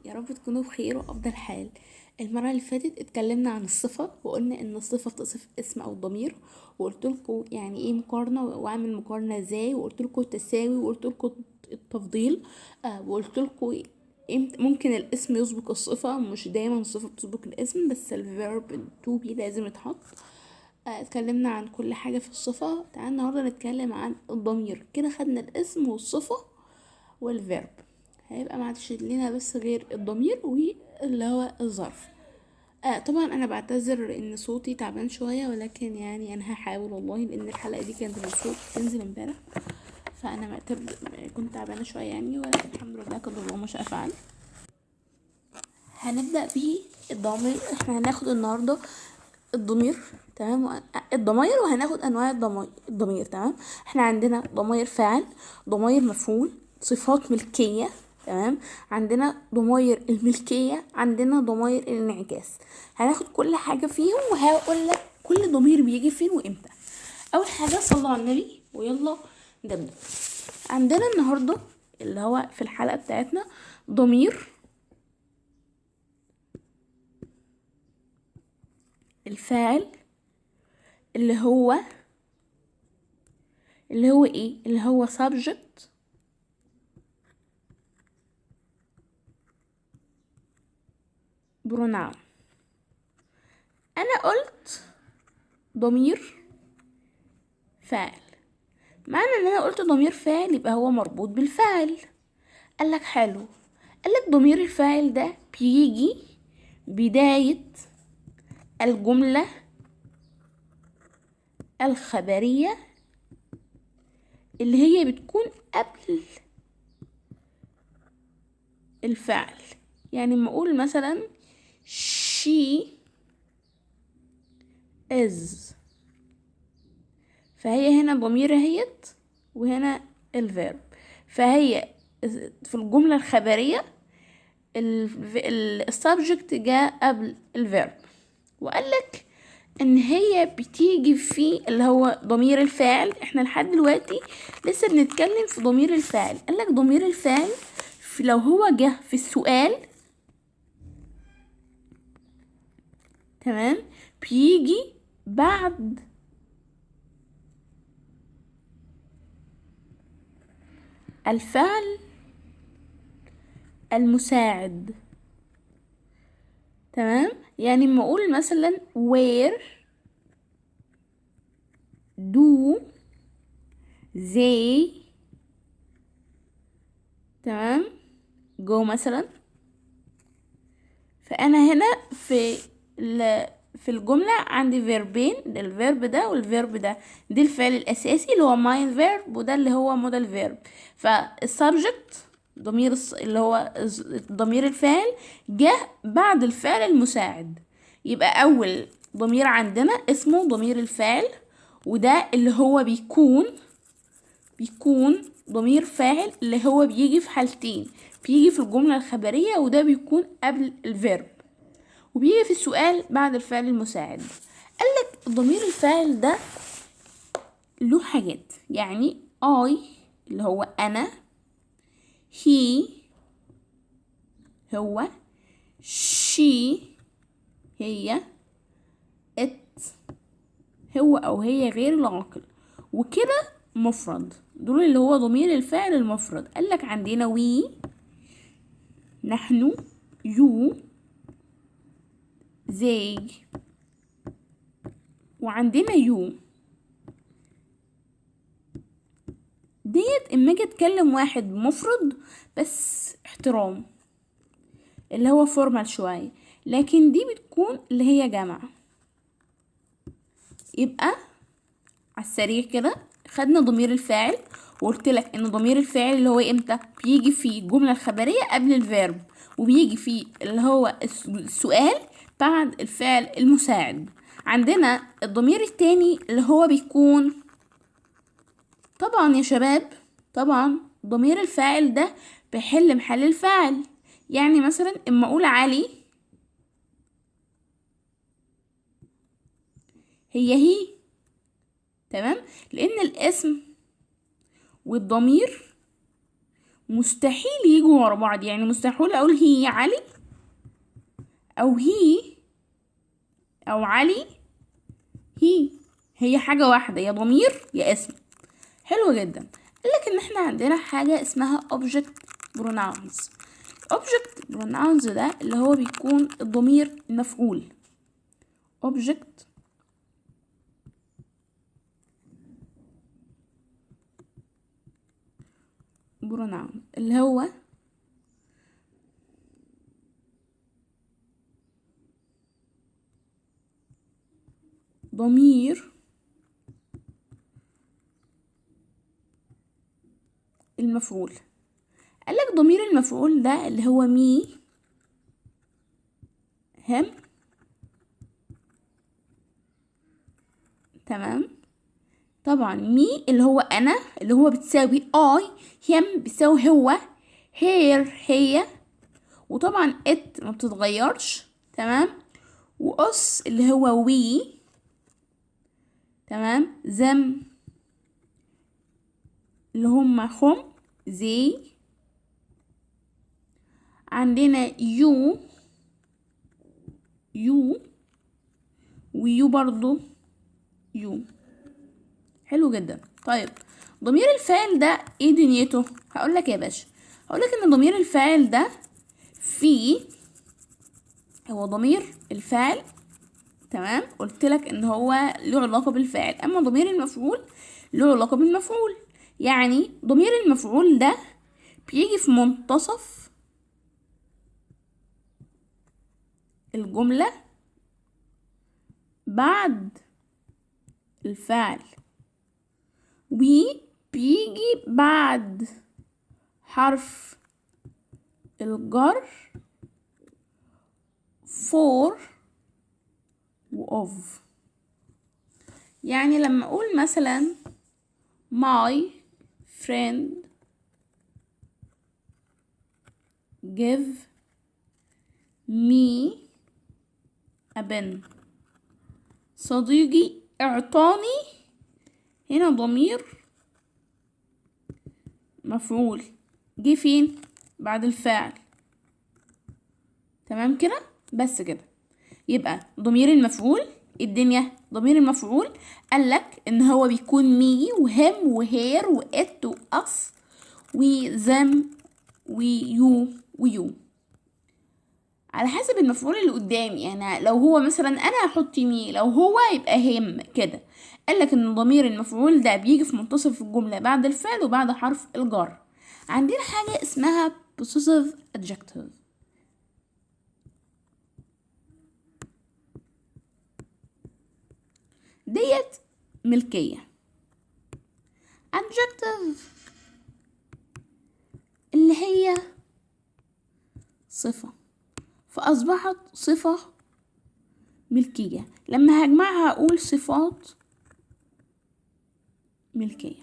يا رب تكونوا بخير وافضل حال. المره اللي فاتت اتكلمنا عن الصفه وقلنا ان الصفه بتصف اسم او ضمير، وقلت لكم يعني ايه مقارنه واعمل مقارنه ازاي، وقلت لكم التساوي، وقلت لكم التفضيل. وقلت لكم ممكن الاسم يسبق الصفه، مش دايما الصفه بتسبق الاسم، بس الفيرب تو بي لازم يتحط. اتكلمنا عن كل حاجه في الصفه. تعال النهارده نتكلم عن الضمير. كده خدنا الاسم والصفه والفيرب، هيبقى معادش لنا بس غير الضمير واللي هو الظرف. طبعا انا بعتذر ان صوتي تعبان شويه، ولكن يعني انا هحاول والله، لان الحلقه دي كانت المفروض تنزل امبارح، فانا كنت تعبانه شويه يعني، ولكن الحمد لله قدر الله ما شاء فعل. هنبدا بالضمير. احنا هناخد النهارده الضمير، تمام، الضمائر، وهناخد انواع الضمير. تمام، احنا عندنا ضمائر فاعل، ضمائر مفعول، صفات ملكيه، تمام، عندنا ضمائر الملكيه، عندنا ضمائر الانعكاس. هناخد كل حاجه فيهم وهقول لك كل ضمير بيجي فين وامتى. اول حاجه صلوا على النبي ويلا نبدا. عندنا النهارده اللي هو في الحلقه بتاعتنا ضمير الفاعل، اللي هو ايه، اللي هو subject pronoun. انا قلت ضمير فاعل، معنى ان انا قلت ضمير فاعل يبقى هو مربوط بالفاعل. قالك حلو، قالك ضمير الفاعل ده بيجي بداية الجملة الخبرية اللي هي بتكون قبل الفعل. يعني ما اقول مثلا she is، فهي هنا ضمير اهيت وهنا الفيرب، فهي في الجملة الخبرية السبجكت جاء قبل الفيرب. وقالك ان هي بتيجي في اللي هو ضمير الفاعل. احنا لحد دلوقتي لسه بنتكلم في ضمير الفاعل. قالك ضمير الفاعل لو هو جه في السؤال، تمام، بيجي بعد الفعل المساعد. تمام، يعني ما اقول مثلا where do they، تمام، go مثلا. فانا هنا في الجملة عندي فيربين، الفيرب ده والفيرب ده. دي الفعل الاساسي اللي هو ماين فيرب، وده اللي هو موديل فيرب. فالسبجكت ضمير اللي هو ضمير الفاعل جه بعد الفعل المساعد. يبقى اول ضمير عندنا اسمه ضمير الفاعل، وده اللي هو بيكون ضمير فاعل، اللي هو بيجي في حالتين، بيجي في الجملة الخبرية وده بيكون قبل الفيرب، وبيجي في السؤال بعد الفعل المساعد. قالك ضمير الفاعل ده له حاجات، يعني I اللي هو أنا، he هو، she هي، it هو أو هي غير العاقل، وكده مفرد. دول اللي هو ضمير الفاعل المفرد. قالك عندنا we نحن، you they، وعندنا you. ديت اما اجي اتكلم واحد مفرد بس احترام، اللي هو فورمال شوية، لكن دي بتكون اللي هي جمع. يبقى على السريع كده خدنا ضمير الفاعل، وقلت لك ان ضمير الفاعل اللي هو امتى بيجي في الجملة الخبرية قبل الفيرب، وبيجي في اللي هو السؤال بعد الفعل المساعد. عندنا الضمير التاني اللي هو بيكون طبعا يا شباب، طبعا ضمير الفاعل ده بيحل محل الفاعل. يعني مثلا اما اقول علي هي، تمام، لان الاسم والضمير مستحيل يجوا ورا بعض، يعني مستحيل اقول هي علي او هي او علي هي حاجة واحدة، يا ضمير يا اسم. حلو جدا. قالك ان احنا عندنا حاجة اسمها object pronouns. object pronouns ده اللي هو بيكون الضمير المفعول. object pronoun اللي هو ضمير المفعول. قالك ضمير المفعول ده اللي هو مي هم. تمام. طبعا مي اللي هو انا اللي هو بتساوي اي، هم بتساوي هو، هير هي، وطبعا ات ما بتتغيرش. تمام. واس اللي هو وي. تمام. زم اللي هم زي. عندنا يو ويو برضو يو. حلو جدا. طيب ضمير الفاعل ده ايه دنيته؟ هقولك يا باشا، هقولك ان ضمير الفاعل ده هو ضمير الفاعل. تمام. قلت لك ان هو له علاقة بالفاعل، اما ضمير المفعول له علاقة بالمفعول. يعني ضمير المفعول ده بيجي في منتصف الجملة بعد الفعل، وبيجي بعد حرف الجر for و of. يعني لما اقول مثلا my friend give me a pen، صديقي اعطاني، هنا ضمير مفعول جه فين؟ بعد الفاعل. تمام كده. بس كده. يبقى ضمير المفعول الدنيا، ضمير المفعول قالك ان هو بيكون مي وهم وهير وات واس وزم ويو على حسب المفعول اللي قدامي. يعني لو هو مثلا انا هحط مي، لو هو يبقى هم كده. قالك ان ضمير المفعول ده بيجي في منتصف الجملة بعد الفعل وبعد حرف الجر. عندنا حاجة اسمها possessive adjective. ديت ملكية. adjective اللي هي صفة، فأصبحت صفة ملكية. لما هجمعها أقول صفات ملكية.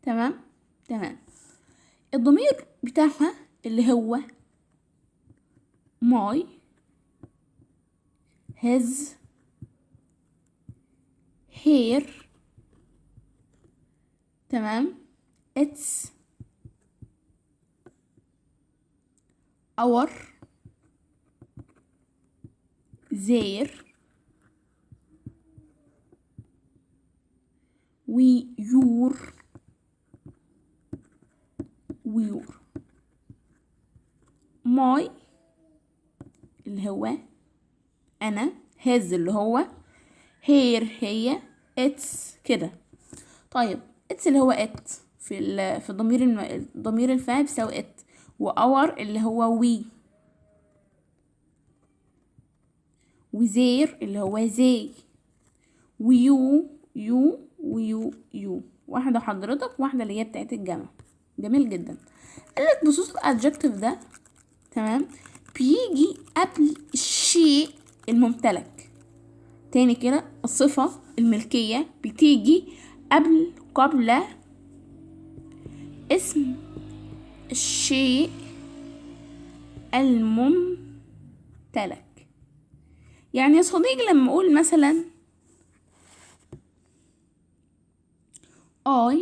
تمام. الضمير بتاعها اللي هو my his her. تمام. it's our their your my اللي هو انا، his اللي هو here هي، it's كده. طيب it's اللي هو it في ضمير الفاعل بيساوي it، اور اللي هو وزير اللي هو زي، ويو واحدة حضرتك، واحدة اللي هي بتاعت الجمع. جميل جدا. قالك بصوص الادجكتيف ده تمام بيجي قبل الشيء الممتلك. تاني كده، الصفة الملكية بتيجي قبل اسم الشيء الممتلك. يعني يا صديقي لما اقول مثلا I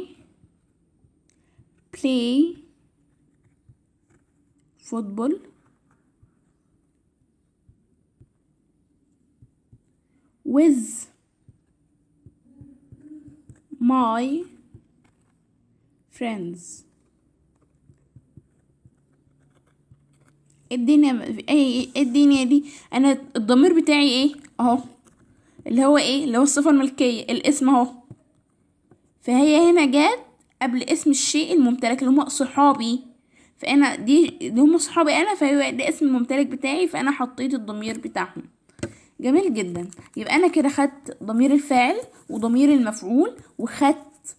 play football with my friends. الدنيا دي انا الضمير بتاعي ايه اهو، اللي هو ايه، اللي هو الصفة الملكية، الاسم اهو. فهي هنا جت قبل اسم الشيء الممتلك اللي هم صحابي، فانا دي اللي هم صحابي انا، فهو ده اسم الممتلك بتاعي، فانا حطيت الضمير بتاعهم. جميل جدا. يبقى انا كده خدت ضمير الفاعل وضمير المفعول، وخدت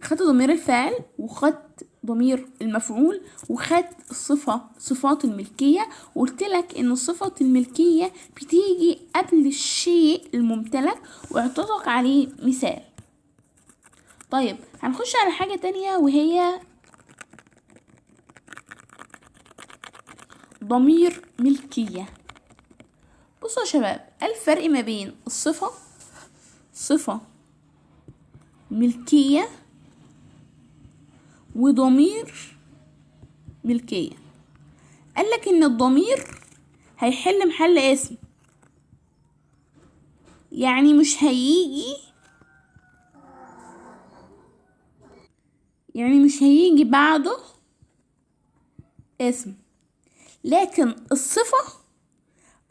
خدت ضمير الفاعل وخدت ضمير المفعول، وخدت صفات الملكية. وقلت لك ان صفة الملكية بتيجي قبل الشيء الممتلك، واعتبرك عليه مثال. طيب هنخش على حاجة تانية وهي ضمير ملكية. بصوا يا شباب، الفرق ما بين صفة ملكية وضمير ملكية. قالك ان الضمير هيحل محل اسم، يعني مش هيجي بعده اسم. لكن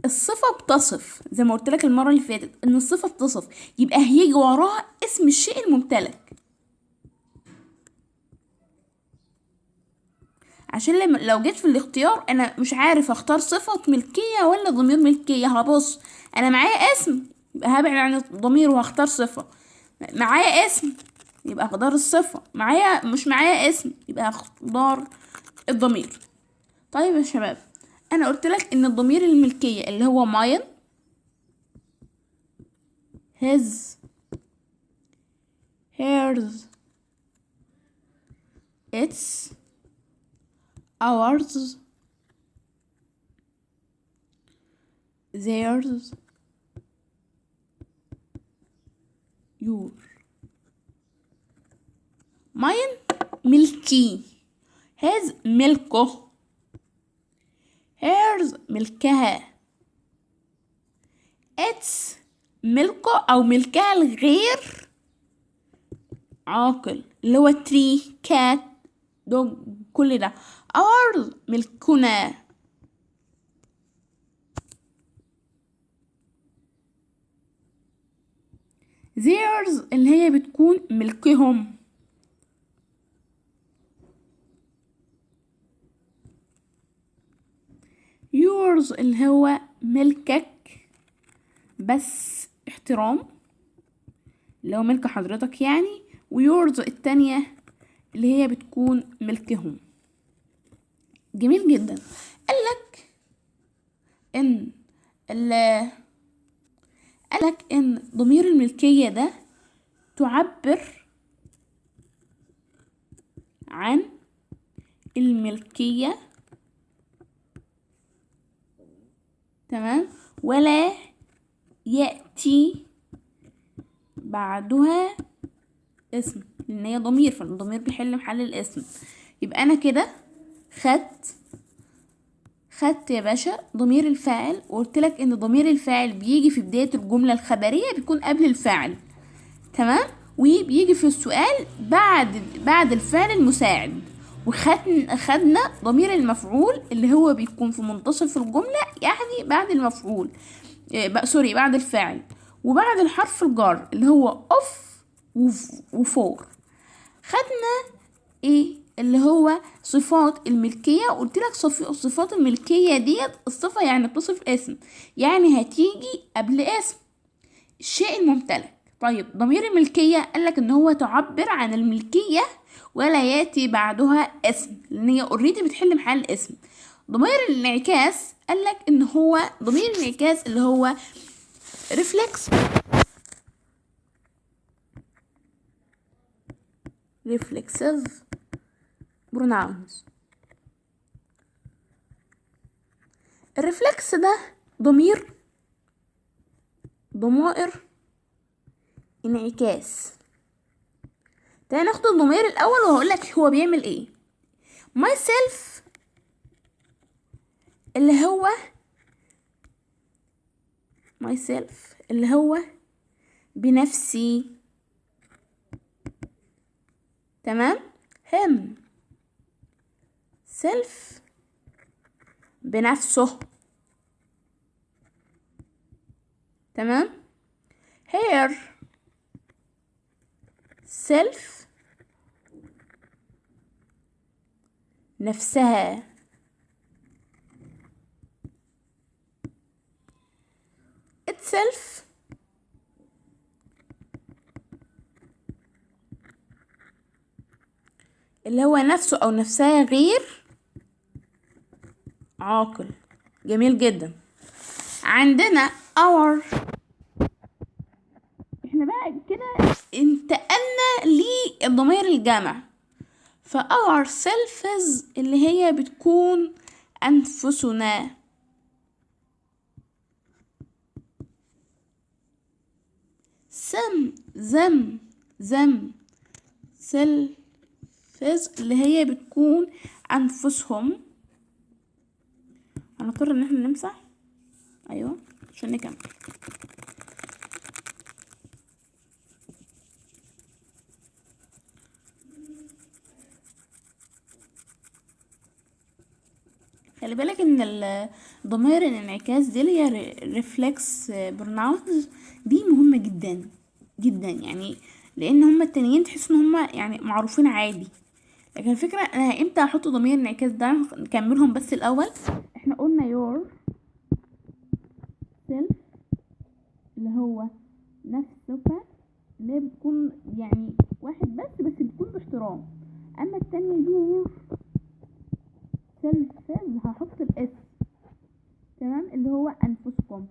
الصفة بتصف، زي ما قلت لك المرة اللي فاتت ان الصفة بتصف، يبقى هيجي وراها اسم الشيء الممتلك. عشان لو جيت في الاختيار انا مش عارف اختار صفة ملكية ولا ضمير ملكية، هبص انا معايا اسم يبقى هبعد عن الضمير وهختار صفة، معايا اسم يبقى هختار الصفة، مش معايا اسم يبقى هختار الضمير. طيب يا شباب، انا قلت لك ان الضمير الملكية اللي هو mine his hers its ours theirs your. mine ملكي، his ملكه، hers ملكها، its ملكه او ملكها الغير عاقل اللي هو tree cat dog كل ده. ours ملكنا. theirs اللي هي بتكون ملكهم. yours اللي هو ملكك بس احترام، اللي هو ملك حضرتك يعني. ويورز التانية اللي هي بتكون ملكهم. جميل جدا. قالك ان ضمير الملكية ده تعبر عن الملكية، تمام، ولا يأتي بعدها اسم، لان هي ضمير، فالضمير بيحل محل الاسم. يبقى انا كده خدت يا باشا ضمير الفاعل، وقلت لك ان ضمير الفاعل بيجي في بداية الجملة الخبرية، بيكون قبل الفاعل، تمام، وبيجي في السؤال بعد الفعل المساعد. وخدنا ضمير المفعول اللي هو بيكون في منتصف الجملة، يعني بعد المفعول، بعد الفاعل، وبعد الحرف الجر اللي هو اوف وفور. خدنا ايه اللي هو صفات الملكية. قلت لك صفات الملكية ديت، الصفة يعني بتصف اسم، يعني هتيجي قبل اسم الشيء الممتلك. طيب ضمير الملكية قالك ان هو تعبر عن الملكية ولا ياتي بعدها اسم، لان هي اوريدي بتحل محل اسم. ضمير الانعكاس قالك ان هو ضمير الانعكاس اللي هو reflexive pronouns. الرفلكس ده ضمائر انعكاس. تعالى ناخد الضمير الاول وهقول لك هو بيعمل ايه. myself اللي هو myself اللي هو بنفسي، تمام. him self بنفسه، تمام. her self نفسها، itself اللي هو نفسه أو نفسها غير عاقل. جميل جدا. عندنا our، احنا بقى كده انتقلنا للضمير الجمع. فاور سيلفز اللي هي بتكون انفسنا، زم سيلفز اللي هي بتكون انفسهم. هنضطر ان احنا نمسح، ايوه عشان نكمل. خلي بالك ان ضمائر الانعكاس دي اللي هي ريفلكس بروناونز دي مهمة جدا جدا، يعني لان هما التانيين تحس ان هما يعني معروفين عادي، لكن الفكرة انا امتى احط ضمير الانعكاس ده. نكملهم بس الاول. احنا قلنا your self اللي هو نفسك، اللي هي بتكون يعني واحد بس بتكون باحترام. اما التانية your self هحط الاس، تمام، اللي هو انفسكم.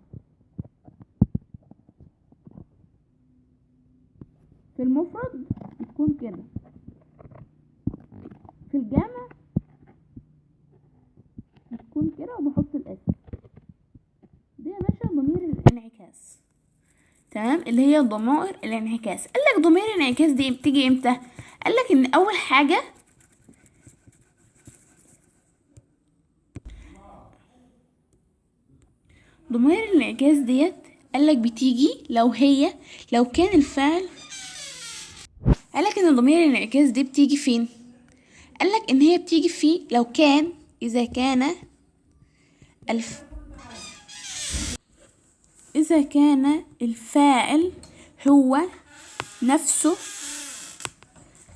في المفرد بتكون كده، في الجمع بتكون كده وبحط الاس. دي يا باشا ضمير الانعكاس، تمام، اللي هي ضمائر الانعكاس. قالك ضمير الانعكاس دي بتيجي امتى؟ قالك ان اول حاجة ضمير الانعكاس ديت قالك بتيجي لو كان الفعل. قالك ان ضمير الانعكاس دي بتيجي فين؟ قالك ان هي بتيجي فيه اذا كان الفاعل هو نفسه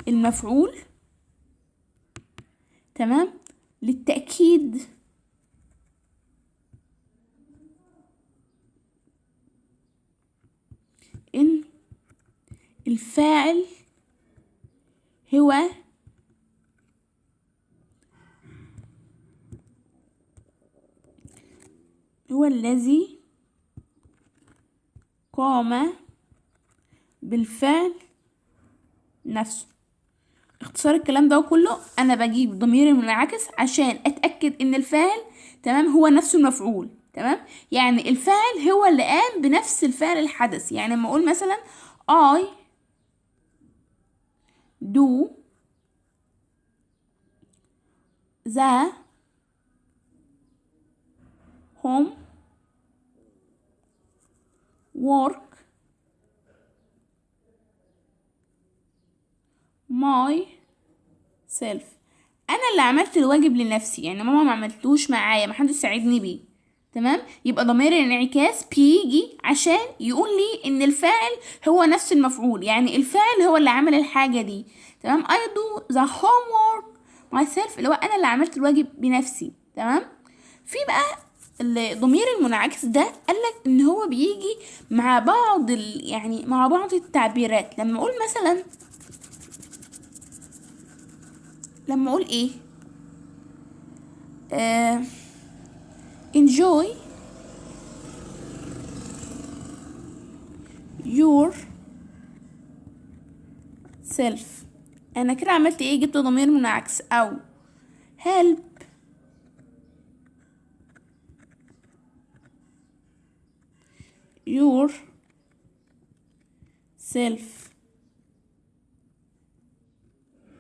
المفعول، تمام. للتأكيد ان الفاعل هو الذي قام بالفعل نفسه. اختصار الكلام ده كله، انا بجيب ضمير المنعكس عشان اتاكد ان الفاعل، تمام، هو نفسه المفعول، تمام. يعني الفاعل هو اللي قام بنفس الفعل الحدث. يعني لما اقول مثلا I do the homework myself، انا اللي عملت الواجب لنفسي، يعني ماما ما عملتوش معايا، ما حدش ساعدني بيه، تمام. يبقى ضمير الانعكاس بيجي عشان يقول لي ان الفاعل هو نفس المفعول، يعني الفاعل هو اللي عمل الحاجه دي، تمام. I do the homework myself اللي هو انا اللي عملت الواجب بنفسي، تمام. في بقى الضمير المنعكس ده قالك ان هو بيجي مع بعض يعني مع بعض التعبيرات. لما اقول ايه enjoy yourself، انا كده عملت ايه؟ جبت ضمير منعكس. او help yourself،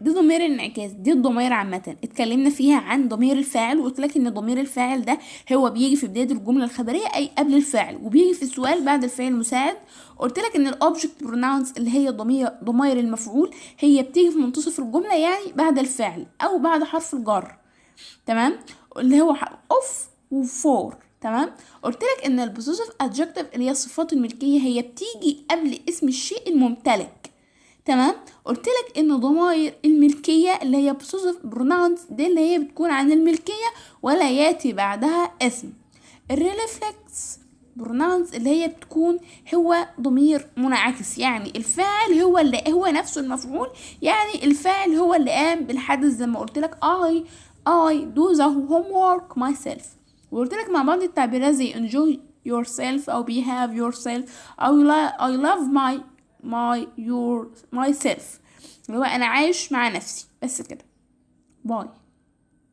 دي ضمير الانعكاس، دي الضمير عامة اتكلمنا فيها عن ضمير الفاعل، وقلت لك ان ضمير الفاعل ده هو بيجي في بداية الجملة الخبرية اي قبل الفعل، وبيجي في السؤال بعد الفعل المساعد. قلت لك ان الاوبجكت بروناونز اللي هي ضمير المفعول هي بتيجي في منتصف الجملة، يعني بعد الفعل او بعد حرف الجر. تمام، اللي هو اوف وفور. تمام. قلت لك ان البوزيتيف ادجكتيف اللي هي الصفات الملكيه هي بتيجي قبل اسم الشيء الممتلك. تمام. قلت لك ان ضمائر الملكيه اللي هي possessive pronouns دي اللي هي بتكون عن الملكيه ولا ياتي بعدها اسم. الريفلكس pronouns اللي هي بتكون هو ضمير منعكس، يعني الفاعل هو اللي هو نفسه المفعول، يعني الفاعل هو اللي قام بالحدث زي ما قلت لك I do the homework myself. وقلت لك مع بعض التعبيرات زي enjoy yourself او behave yourself او I love myself، اللي هو انا عايش مع نفسي. بس كده، باي.